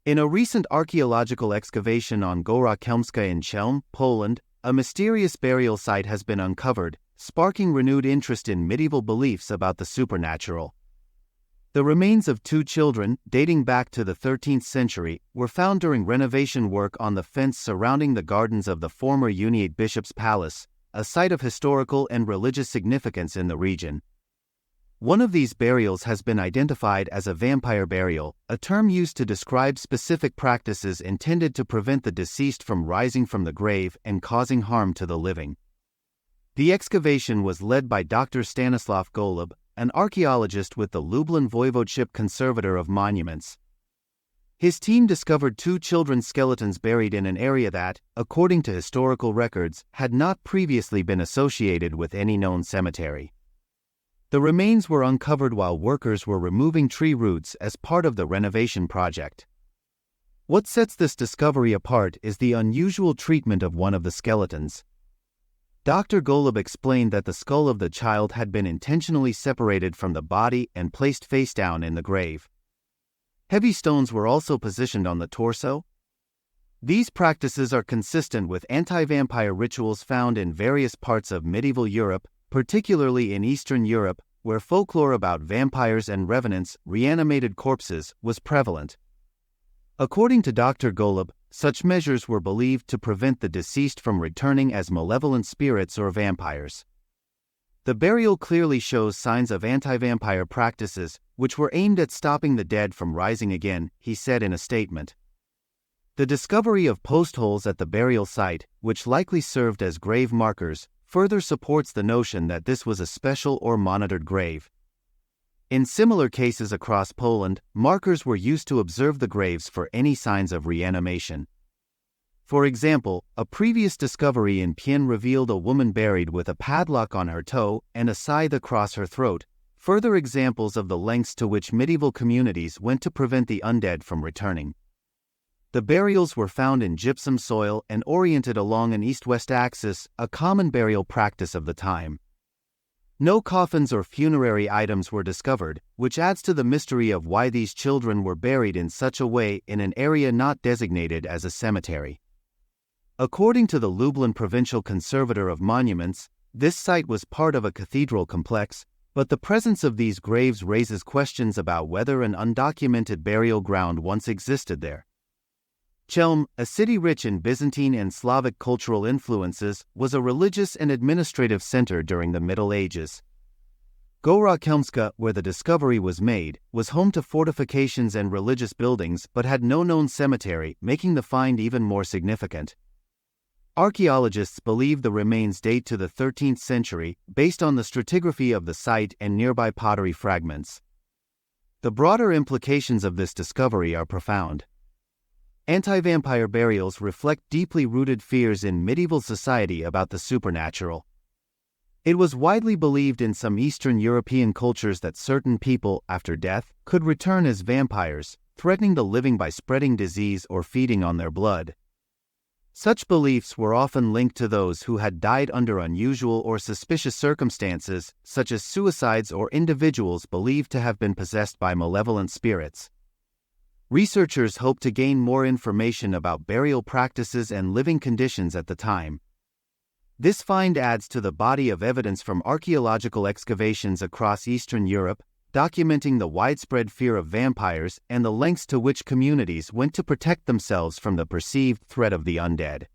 In a recent archaeological excavation on Góra Chełmska in Chełm, Poland, a mysterious burial site has been uncovered, sparking renewed interest in medieval beliefs about the supernatural. The remains of two children, dating back to the 13th century, were found during renovation work on the fence surrounding the gardens of the former Uniate Bishop's Palace, a site of historical and religious significance in the region. One of these burials has been identified as a vampire burial, a term used to describe specific practices intended to prevent the deceased from rising from the grave and causing harm to the living. The excavation was led by Dr. Stanislav Golub, an archaeologist with the Lublin Voivodeship Conservator of Monuments. His team discovered two children's skeletons buried in an area that, according to historical records, had not previously been associated with any known cemetery. The remains were uncovered while workers were removing tree roots as part of the renovation project. What sets this discovery apart is the unusual treatment of one of the skeletons. Dr. Golub explained that the skull of the child had been intentionally separated from the body and placed face down in the grave. Heavy stones were also positioned on the torso. These practices are consistent with anti-vampire rituals found in various parts of medieval Europe, particularly in Eastern Europe, where folklore about vampires and revenants, reanimated corpses, was prevalent. According to Dr. Golub, such measures were believed to prevent the deceased from returning as malevolent spirits or vampires. The burial clearly shows signs of anti-vampire practices, which were aimed at stopping the dead from rising again, he said in a statement. The discovery of post holes at the burial site, which likely served as grave markers, further supports the notion that this was a special or monitored grave. In similar cases across Poland, markers were used to observe the graves for any signs of reanimation. For example, a previous discovery in Pien revealed a woman buried with a padlock on her toe and a scythe across her throat, further examples of the lengths to which medieval communities went to prevent the undead from returning. The burials were found in gypsum soil and oriented along an east-west axis, a common burial practice of the time. No coffins or funerary items were discovered, which adds to the mystery of why these children were buried in such a way in an area not designated as a cemetery. According to the Lublin Provincial Conservator of Monuments, this site was part of a cathedral complex, but the presence of these graves raises questions about whether an undocumented burial ground once existed there. Chełm, a city rich in Byzantine and Slavic cultural influences, was a religious and administrative center during the Middle Ages. Góra Chełmska, where the discovery was made, was home to fortifications and religious buildings but had no known cemetery, making the find even more significant. Archaeologists believe the remains date to the 13th century, based on the stratigraphy of the site and nearby pottery fragments. The broader implications of this discovery are profound. Anti-vampire burials reflect deeply rooted fears in medieval society about the supernatural. It was widely believed in some Eastern European cultures that certain people, after death, could return as vampires, threatening the living by spreading disease or feeding on their blood. Such beliefs were often linked to those who had died under unusual or suspicious circumstances, such as suicides or individuals believed to have been possessed by malevolent spirits. Researchers hope to gain more information about burial practices and living conditions at the time. This find adds to the body of evidence from archaeological excavations across Eastern Europe, documenting the widespread fear of vampires and the lengths to which communities went to protect themselves from the perceived threat of the undead.